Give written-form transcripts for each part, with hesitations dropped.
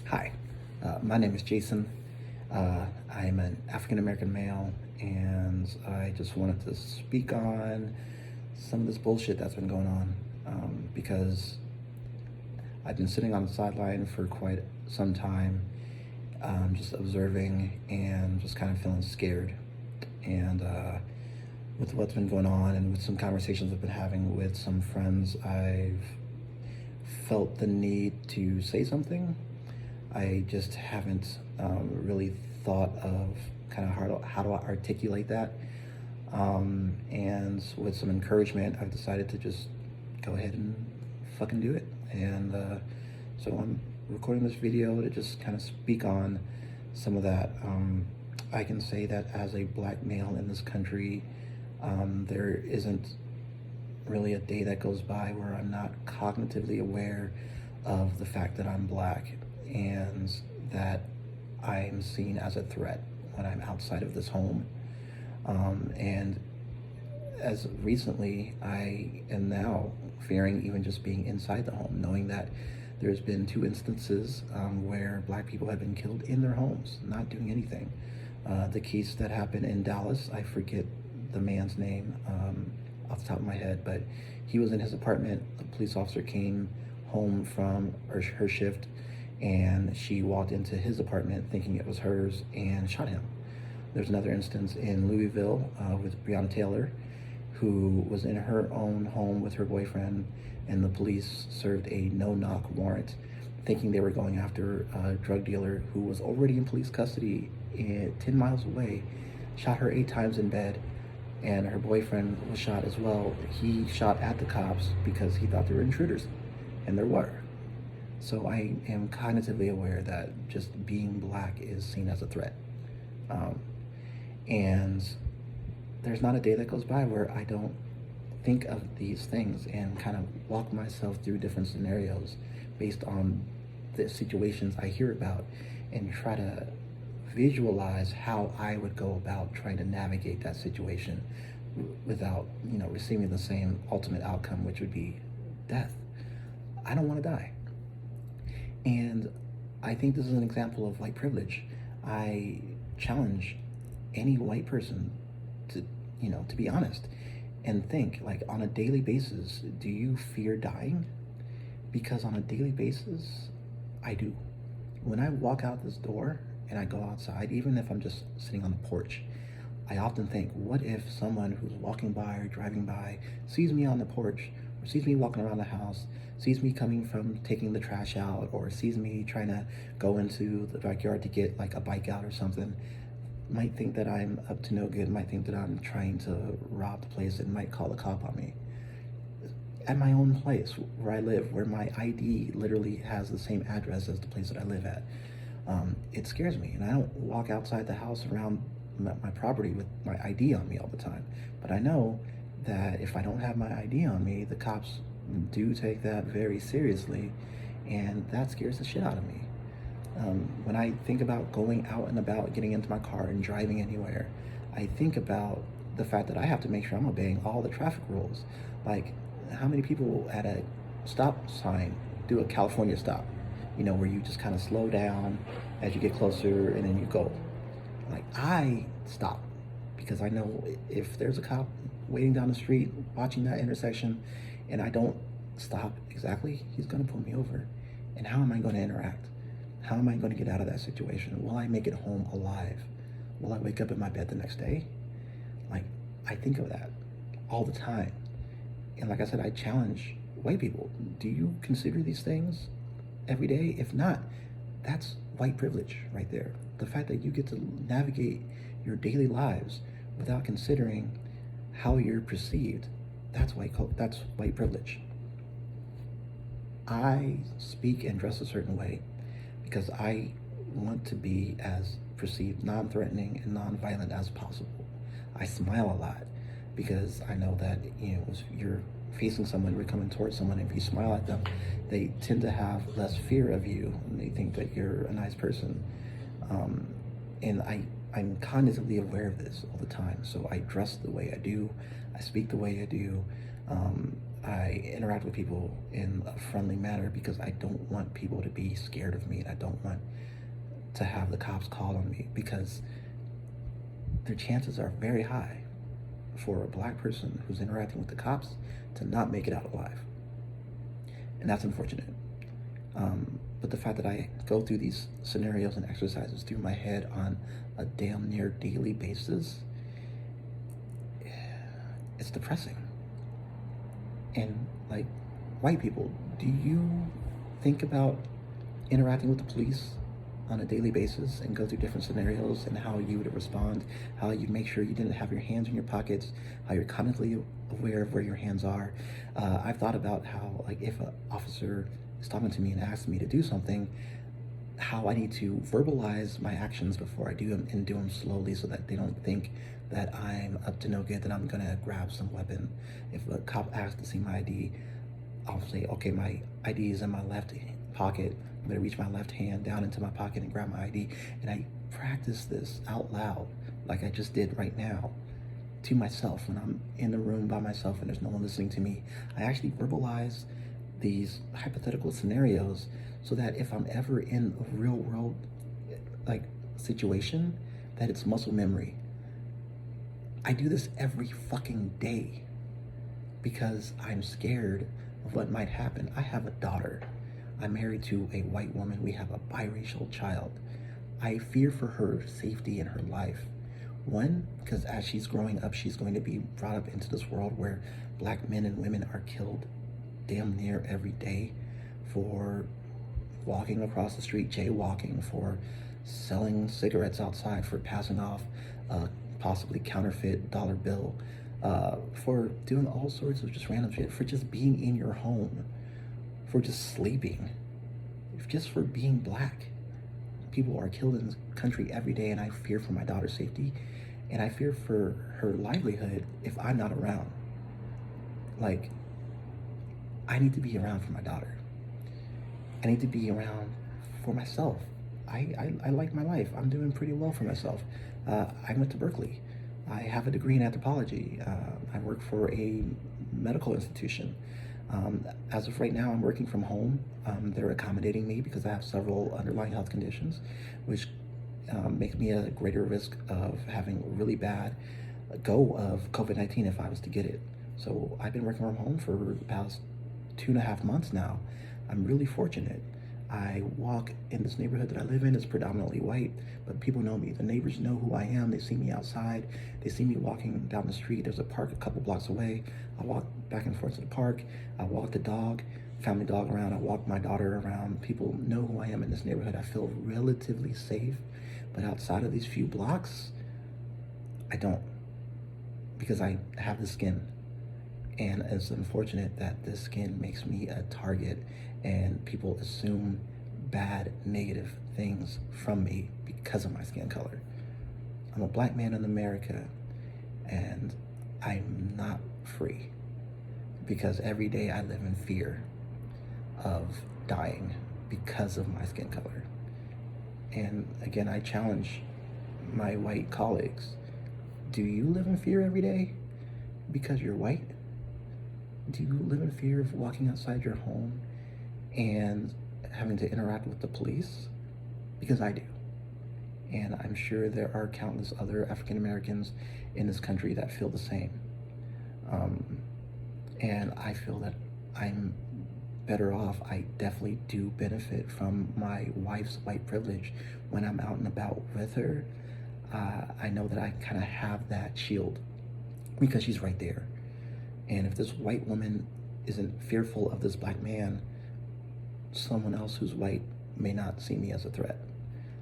Hi, my name is Jason. I'm an African American male, and I just wanted to speak on some of this bullshit that's been going on because I've been sitting on the sideline for quite some time, just observing and just kind of feeling scared. And with what's been going on and with some conversations I've been having with some friends, I've felt the need to say something. I just haven't really thought of kind of how to articulate that. And with some encouragement, I've decided to just go ahead and fucking do it. And so I'm recording this video to just kind of speak on some of that. I can say that as a black male in this country, there isn't really a day that goes by where I'm not cognitively aware of the fact that I'm black and that I'm seen as a threat when I'm outside of this home. And as recently, I am now fearing even just being inside the home, knowing that there's been 2 instances where black people have been killed in their homes, not doing anything. The case that happened in Dallas, I forget the man's name off the top of my head, but he was in his apartment. A police officer came home from her shift, and she walked into his apartment thinking it was hers and shot him. There's another instance in Louisville with Breonna Taylor, who was in her own home with her boyfriend, and the police served a no-knock warrant thinking they were going after a drug dealer who was already in police custody 10 miles away, shot her 8 times in bed, and her boyfriend was shot as well. He shot at the cops because he thought they were intruders, and there were. So I am cognitively aware that just being black is seen as a threat. And there's not a day that goes by where I don't think of these things and kind of walk myself through different scenarios based on the situations I hear about and try to visualize how I would go about trying to navigate that situation without, receiving the same ultimate outcome, which would be death. I don't want to die. And I think this is an example of white privilege. I challenge any white person to be honest and think, like, on a daily basis, do you fear dying? Because on a daily basis, I do. When I walk out this door and I go outside, even if I'm just sitting on the porch, I often think, what if someone who's walking by or driving by sees me on the porch, or sees me walking around the house, sees me coming from taking the trash out, or sees me trying to go into the backyard to get like a bike out or something, might think that I'm up to no good, might think that I'm trying to rob the place, and might call the cop on me. At my own place where I live, where my ID literally has the same address as the place that I live at, it scares me. And I don't walk outside the house around my property with my ID on me all the time. But I know that if I don't have my ID on me, the cops do take that very seriously, and that scares the shit out of me. When I think about going out and about, getting into my car and driving anywhere, I think about the fact that I have to make sure I'm obeying all the traffic rules. Like, how many people at a stop sign do a California stop, where you just kind of slow down as you get closer and then you go? Like, I stop because I know if there's a cop waiting down the street watching that intersection and I don't stop exactly, he's going to pull me over. And how am I going to interact? How am I going to get out of that situation? Will I make it home alive? Will I wake up in my bed the next day? Like, I think of that all the time. And like I said, I challenge white people. Do you consider these things every day? If not, that's white privilege right there. The fact that you get to navigate your daily lives without considering how you're perceived, that's white privilege. I speak and dress a certain way because I want to be as perceived non-threatening and non-violent as possible. I smile a lot because I know that, if you're facing someone, you're coming towards someone, if you smile at them, they tend to have less fear of you, and they think that you're a nice person. And I'm cognitively aware of this all the time, so I dress the way I do, I speak the way I do. I interact with people in a friendly manner because I don't want people to be scared of me, and I don't want to have the cops call on me, because their chances are very high for a black person who's interacting with the cops to not make it out alive. And that's unfortunate. But the fact that I go through these scenarios and exercises through my head on a damn near daily basis, it's depressing. And like, white people, do you think about interacting with the police on a daily basis and go through different scenarios and how you would respond, how you make sure you didn't have your hands in your pockets, how you're constantly aware of where your hands are? I've thought about how, like, if an officer is talking to me and asks me to do something, how I need to verbalize my actions before I do them, and do them slowly so that they don't think that I'm up to no good, that I'm gonna grab some weapon. If a cop asks to see my ID, I'll say, okay, my ID is in my left pocket. I'm gonna reach my left hand down into my pocket and grab my ID. And I practice this out loud, like I just did right now, to myself when I'm in the room by myself and there's no one listening to me. I actually verbalize these hypothetical scenarios so that if I'm ever in a real world like situation, that it's muscle memory. I do this every fucking day because I'm scared of what might happen. I have a daughter. I'm married to a white woman. We have a biracial child. I fear for her safety and her life. One, because as she's growing up, she's going to be brought up into this world where black men and women are killed damn near every day for walking across the street, jaywalking, for selling cigarettes outside, for passing off a possibly counterfeit dollar bill, for doing all sorts of just random shit, for just being in your home, for just sleeping, just for being black. People are killed in this country every day, and I fear for my daughter's safety, and I fear for her livelihood if I'm not around. Like, I need to be around for my daughter. I need to be around for myself. I like my life. I'm doing pretty well for myself. I went to Berkeley. I have a degree in anthropology. I work for a medical institution. As of right now, I'm working from home. They're accommodating me because I have several underlying health conditions, which makes me a greater risk of having a really bad go of COVID-19 if I was to get it. So I've been working from home for the past 2.5 months now. I'm really fortunate. I walk in this neighborhood that I live in. It's predominantly white, but people know me. The neighbors know who I am. They see me outside. They see me walking down the street. There's a park a couple blocks away. I walk back and forth to the park. I walk the dog, family dog around. I walk my daughter around. People know who I am in this neighborhood. I feel relatively safe, but outside of these few blocks, I don't, because I have the skin. And it's unfortunate that this skin makes me a target, and people assume bad, negative things from me because of my skin color. I'm a black man in America, and I'm not free because every day I live in fear of dying because of my skin color. And again, I challenge my white colleagues. Do you live in fear every day because you're white? Do you live in fear of walking outside your home and having to interact with the police? Because I do. And I'm sure there are countless other African Americans in this country that feel the same. And I feel that I'm better off. I definitely do benefit from my wife's white privilege. When I'm out and about with her, I know that I kind of have that shield because she's right there. And if this white woman isn't fearful of this black man, someone else who's white may not see me as a threat.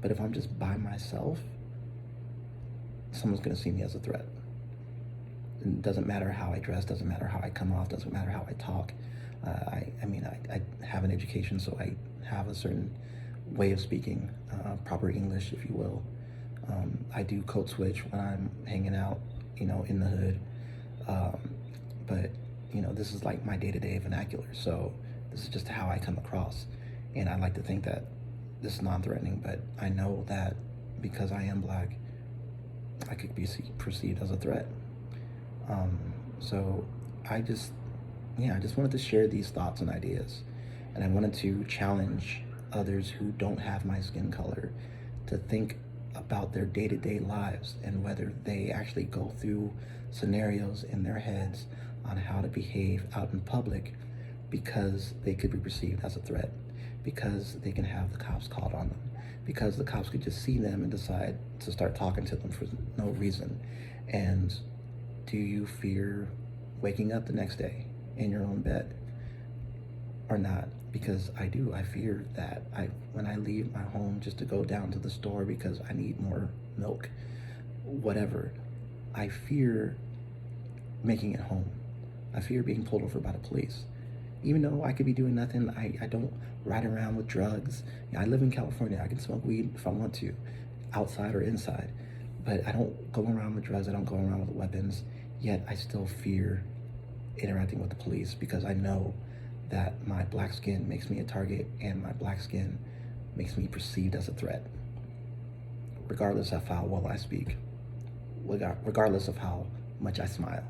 But if I'm just by myself, someone's gonna see me as a threat. It doesn't matter how I dress, doesn't matter how I come off, doesn't matter how I talk. I have an education, so I have a certain way of speaking, proper English, if you will. I do code switch when I'm hanging out, in the hood. But this is like my day-to-day vernacular, so this is just how I come across. And I like to think that this is non-threatening, but I know that because I am black, I could be perceived as a threat. So I just yeah, I just wanted to share these thoughts and ideas. And I wanted to challenge others who don't have my skin color to think about their day-to-day lives and whether they actually go through scenarios in their heads on how to behave out in public because they could be perceived as a threat, because they can have the cops called on them, because the cops could just see them and decide to start talking to them for no reason. And do you fear waking up the next day in your own bed or not? Because I do. I fear that when I leave my home just to go down to the store because I need more milk, whatever, I fear making it home. I fear being pulled over by the police. Even though I could be doing nothing, I don't ride around with drugs. I live in California. I can smoke weed if I want to, outside or inside. But I don't go around with drugs. I don't go around with weapons. Yet I still fear interacting with the police because I know that my black skin makes me a target and my black skin makes me perceived as a threat, regardless of how well I speak, regardless of how much I smile.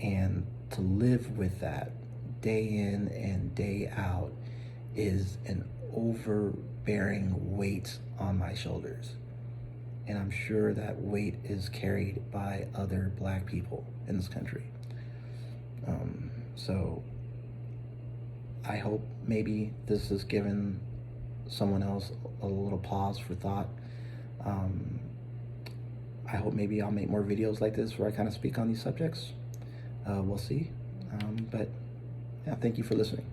And to live with that day in and day out is an overbearing weight on my shoulders. And I'm sure that weight is carried by other black people in this country. So I hope maybe this has given someone else a little pause for thought. I hope maybe I'll make more videos like this where I kind of speak on these subjects. We'll see. But yeah, thank you for listening.